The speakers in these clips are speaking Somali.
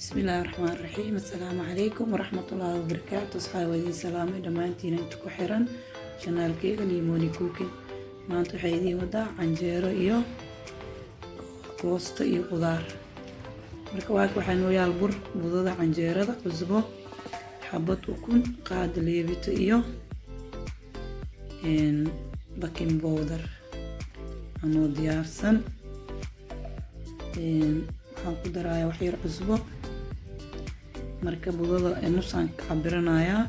بسم الله الرحمن الرحيم. السلام عليكم ورحمة الله وبركاته. صحابي سلامي دمانتين انتو كحيران شنال كيغا ليموني كوكي maanta waxay idin wadaa canjeero iyo koosto iyo qudaar. Marka waxaa noo yaal bur, budada canjeerada, cusbo, xabad ukun, qaad leebito iyo baking powder anoo diyaarsan. waxaan ku darayaa wax yar cusbo. marka budada nusaan ka cabiranayaa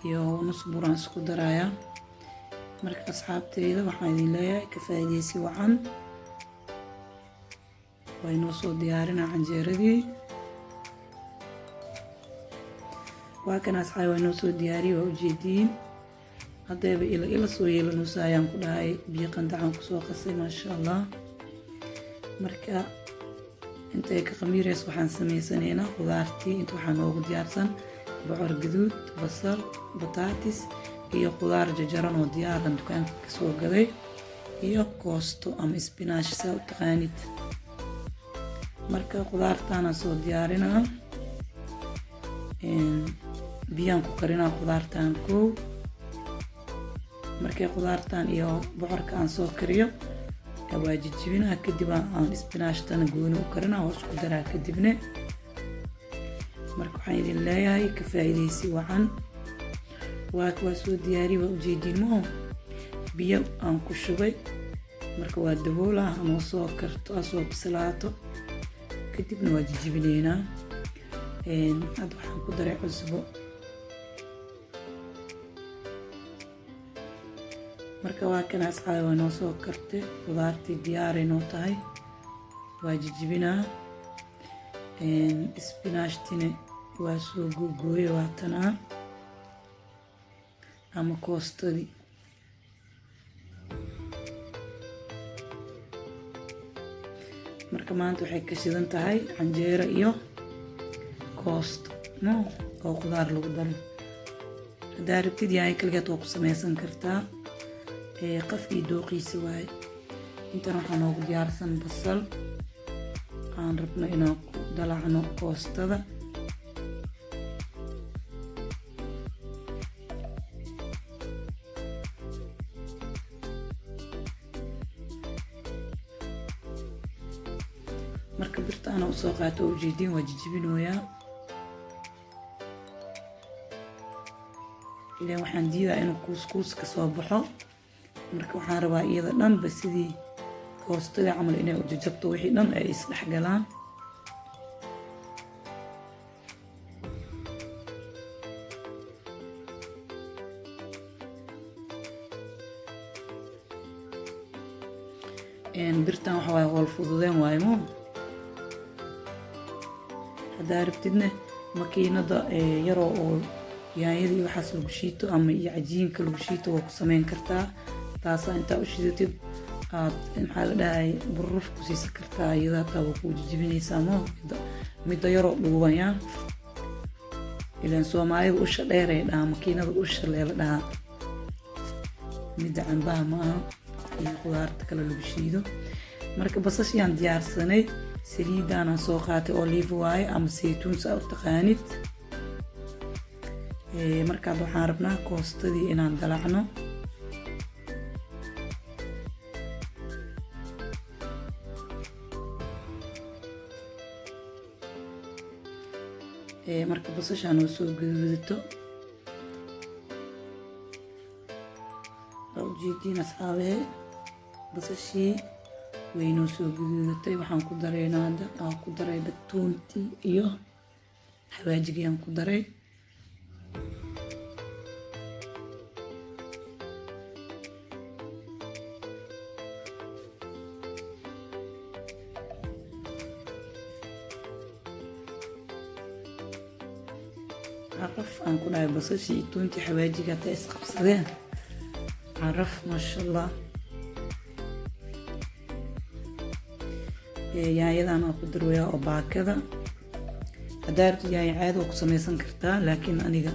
iyo nus buraan isku darayaa. marka asxaabteyda waxaan idin leeyahay ka faa'iideysi wacan. way noo soo diyaarinaa canjeeradii. waa kan asxaab way noo soo diyaariyay, waa ujeediin haddayba ila soo yeelanaysa ayaan ku dhahay biyo qandacan kusoo qasay maasha allah. marka intay ka khamiireys waxaan sameysanaynaa qudaartii. inta waxaa noogu diyaarsan bocor gaduud, basal, bataatis iyo qudaar jajaran oo diyaaran dukaanka ka soo gaday iyo koosto ama spinach saa u taqaanid. marka qudaartaana soo diyaarinaa, biyaan ku karinaa qudaartaan koow. markay qudaartaan iyo bocorka aan soo kariyo waa jijibinaa, kadib aan spinach-tana gooni u karinaa, waa isku daraa kadibna. marka waxaan idin leeyahay ka faa'iideysi wacan. waa soo diyaariyay, waa ujeediin maho biyo aan ku shubay. marka waa daboolaa ama soo karto soo bislaato kadibna waa jijibinaynaa. hadda waxaan ku daray cusbo. marka waa kan asxaab waa noo soo kartay, qudaartii diyaaray noo tahay, waa jijibinaa. spinach-tina waa soo googooyay, waa tanaa ama koostadii. marka maanta waxay ka shidan tahay canjeero iyo koosto oo qudaar lagu daray. haddaa rabtid yahay kaligeed waa ku samaysan kartaa, qafkii dooqiisa waaye. intan waxaa noogu diyaarsan basal aan rabno inaan ku dalacno koostada. marka birtaana u soo qaato ujeediin waa jijibinooyaa. ileen waxaan diidaa inuu kuuskuus ka soo baxo. marka waxaan rabaa iyada dhanba sidii koostada camal inay u jajabto, wixii dhan ay isdhex galaan. birtan waxa waaye howl fududeen waaye mo. haddaa rabtidna makiinada yaroo oo yaanyada iyo waxaas lagu shiito ama iyo cajiinka lagu shiito waa ku samayn kartaa. taasaa intaa u shidatid aad maxaa la dhahay burruf ku siisan kartaa. iyada taa waa kuu jijibinaysaa mo. midda yaroo dhuubanyaa, ilaan soomaalida usha dheer ay dhahaa, makiinada usha leela dhahaa, midda cambaha ma aha iyo qudaarta kale lagu shiido. marka basashiaan diyaarsanay, saliidaanaan soo qaatay olive waaye ama saytuun saa u taqaanid. markaad waxaan rabnaa koostadii inaan dalacno. marka basashaan oo soo gaduudato waa ujeediin asxaabee basashii waynoo soo gaduudatay. waxaan ku daraynaa hadda aan ku daray batuuntii iyo xawaajigii aan ku daray. caraf aan ku dhahay basashii iyo tuuntii xawaajiga hataa isqabsadeen. caraf maasha allah. yaanyadan aan ku darwayaa oo baakada. haddaa rabtid yaanya caadi waa ku samaysan kartaa, laakiin aniga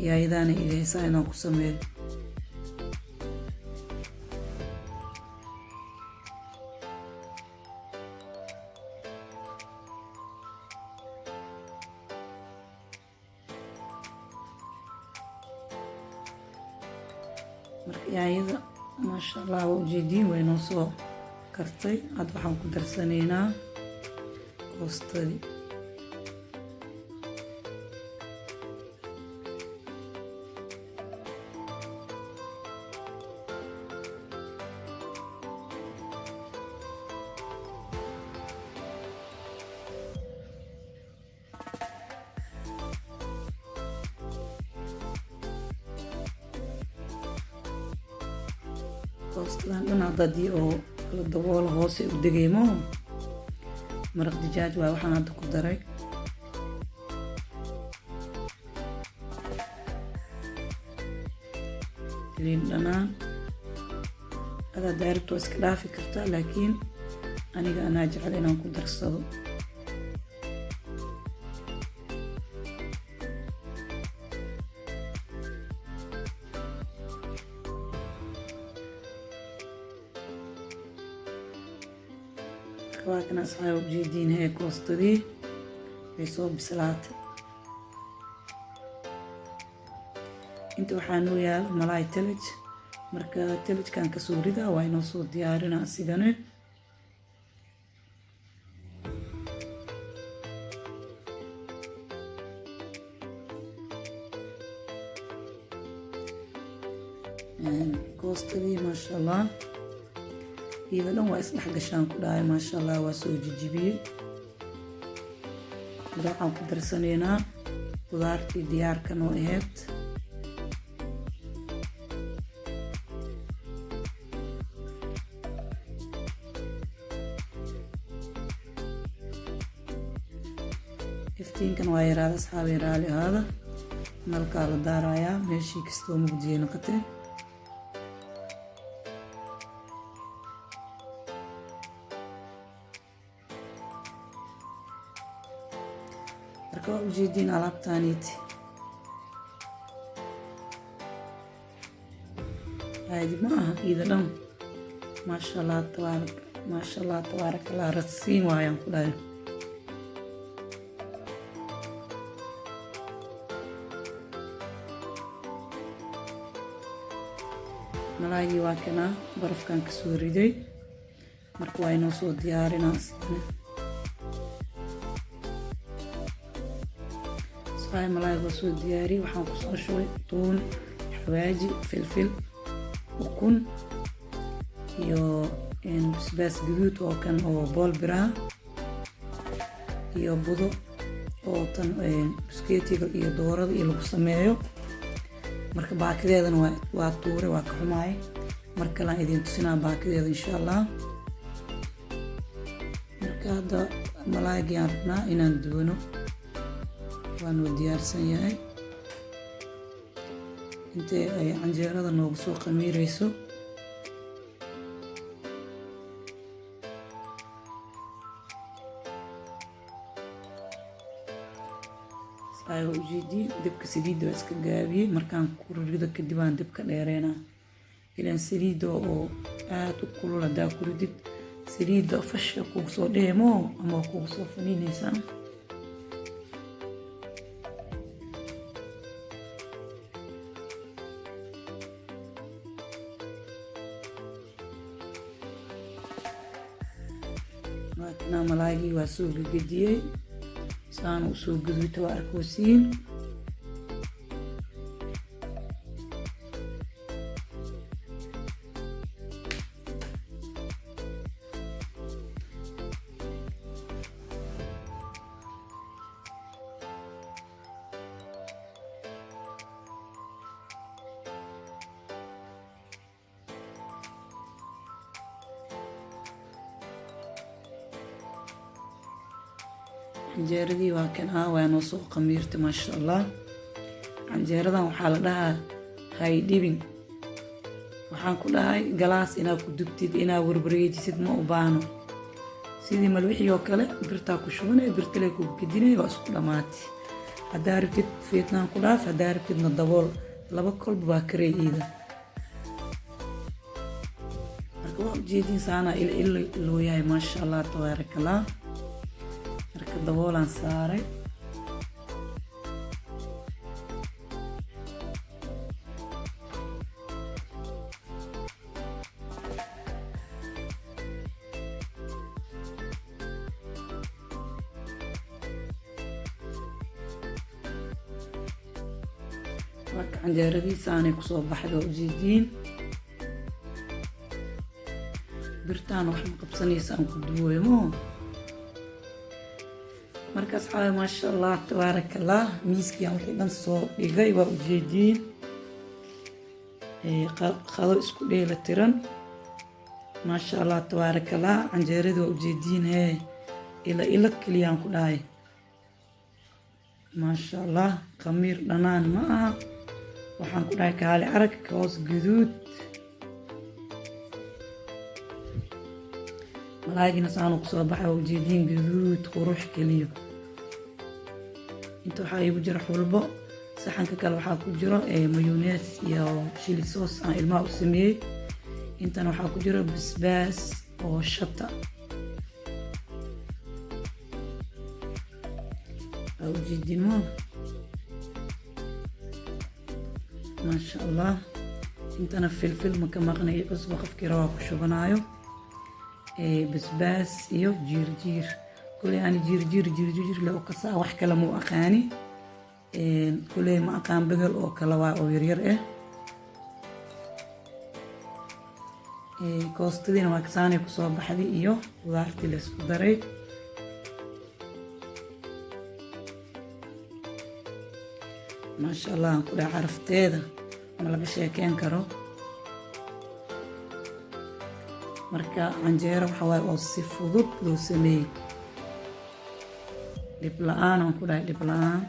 yaanyadaana iga haysaa inaan ku sameeyo. marka yaanyada maasha allah waa ujeediin way noo soo kartay. hadda waxaan ku darsanaynaa koostadii. koostadan dhan haddii oo la daboolo hoose u degaymo maraq dijaaj waa waxaan hadda ku daray. liin dhanaan adaa daaribta waa iska dhaafi kartaa, laakiin aniga anaa jecel inaan ku darsado. waa kana asxaab ujeediin koostadii way soo bislaatay. inta waxaa noo yaalo malaay talaj, marka talajkan kasoo ridaa waa inoo soo diyaarina asigana. koostadii maasha allah iyada dhan waa isdhex gashaan ku dhahay, maasha allah waa soo jijibiyey. hadda waxaan ku darsanaynaa qudaartii diyaarka noo aheyd. iftiinkan waa yaraada asxaabay raali ahaada, nalkaa la daarayaa meeshii kastoo mugdiyey noqotay. marka waa ujeediin alaabtaaniiti caadi ma aha, iyada dhan maasha allah tabaarak allah radsiin waayaan ku dhahay. malaagii waa kana barafkan kasoo riday, marka waa inoo soo diyaarinaa asigana. malaayga waa soo diyaariyey, waxaan kusoo shubay tuun, xawaaji, filfil, ukun iyo basbaas gaduud oo kan oo boolbiraha iyo budo oo tan buskeetiga iyo doorada iyo lagu sameeyo. marka baakideedana waa tuure, waa ka xumaay. mar kalaan idiin tusinaa baakideeda insha allah. marka hadda malaaygi aan rabnaa inaan duwano, waa noo diyaarsan yahay. intee ay canjeerada noogu soo qamiirayso saaga ujeedii. dibka saliidda waa iska gaabiyey, markaan ku rido kadib aan dibka dheereynaa. ilaan saliidda oo aad u kulul haddaa ku ridid saliidda fasha kugu soo dheemo ama kugu soo faniinaysaa. waa kana malaagii waa soo gagadiyey, saan u soo gaduuta waa arkoosiin. canjeeradii waa kan waa noo soo qamiirtay maasha allah. canjeeradan waxaa la dhahaa hay dhibin. waxaan ku dhahay galaas inaad ku dubtid, inaad warwareejisid ma u baahno. sidii malwixii oo kale birtaa ku shubanay, birtale ku gedinay, waa isku dhamaatay. haddaa rabtid fiitnaan ku dhaaf, haddaa rabtidna dabool, laba kolba waa karey iida. marka waa ujeediin saanaa loo yahay maasha allah tabaarak allah. marka daboolaan saaray. waa canjeeradiisaanay kusoo baxda oo ujeediin birtaan wax ma qabsanaysa aan ku duweymo markaas xaal maasha allah tabaaraka allah miiskii aan wixii dhan soo dhigay waa ujeediin qado isku dheela tiran maasha allah tabaaraka allah canjeerada waa ujeediin ila keliyaan ku dhahay maasha allah khamiir dhanaan ma aha waxaan ku dhahay kaali arag hoos guduud malaagina saanu kusoo baxay waa ujeediin guduud qurux keliyo inta waxaa iigu jira xulbo saxanka kale waxaa ku jiro mayonnaise iyo chili sauce aan ilmaha u sameeyey intana waxaa ku jiro basbaas oo shata waa ujeediin maasha allah intana filfil ma ka maqnay cusbo qofkii rabaa ku shubanaayo basbaas iyo jiirjiir kuley ani jiirjiir le oo kasaa wax kale ma u aqaani kuley ma aqaan begel oo kale waa oo yaryar koostadiina waa kasaanay kusoo baxday iyo qudaartii la isku daray maasha allah aan ku dhaha carafteeda ma laga sheekeen karo marka canjeero waxa waaye oo si fudud loo sameeyey dhib la-aan aan ku dhahay dhib la-aan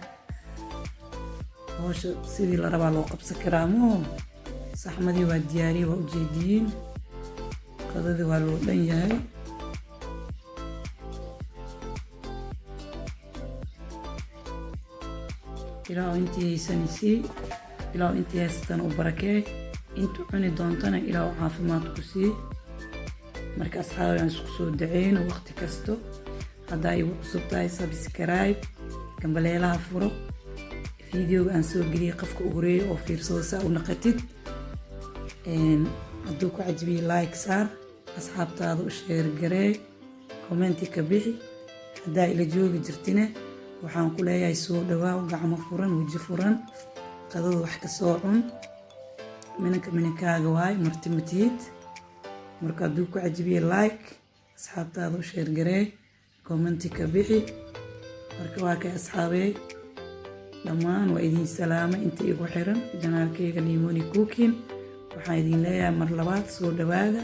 howsha sidii la rabaa loo qabsan karaa moo saxmadii waa diyaariyey waa ujeediyiin qadadii waa loo dhan yahay ilaa intii haysanisii ilaa intii haysatana u barakee intuu cuni doontana ilaa u caafimaad ku sii marka asxaabi aan isku soo daceyno waqti kasto haddaa igu cusub tahay subscribe gambaleelaha furo fiideoga aan soo geliyay qofka ugu horeeya oo fiirsado saa u naqatid hadduu ku cajibiye like saar asxaabtaada u sheer garee commenti ka bixi haddaa ila joogi jirtine waxaan ku leeyahay soo dhawaaw gacmo furan weji furan qadada wax ka soo cun minankaaga waay marti matiid marka hadduu ku cajibiye like asxaabtaada u sheer garee commenti ka bixi marka waa kay asxaabey dhammaan waa idin salaama inta igu xiran janaalkayga Limoni Cooking waxaan idin leeyahay mar labaad soo dhawaada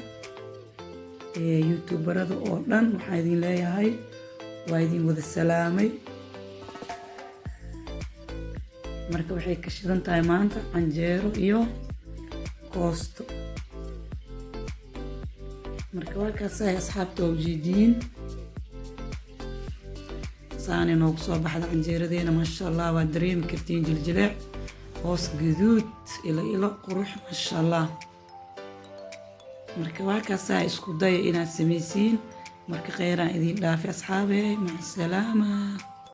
youtuberada oo dhan waxaan idin leeyahay waa idin wada salaamay marka waxay ka shidan tahay maanta canjeero iyo koosto marka waa kaasay asxaabta oo ujeediin saani noogu soo baxda canjeeradeena maasha allah waa dareemi kartiin jiljileec hoos guduud ilo qurux maasha allah marka waa kaasaa isku daya inaad samaysiin marka kheyraan idin dhaafi asxaabe maca salaama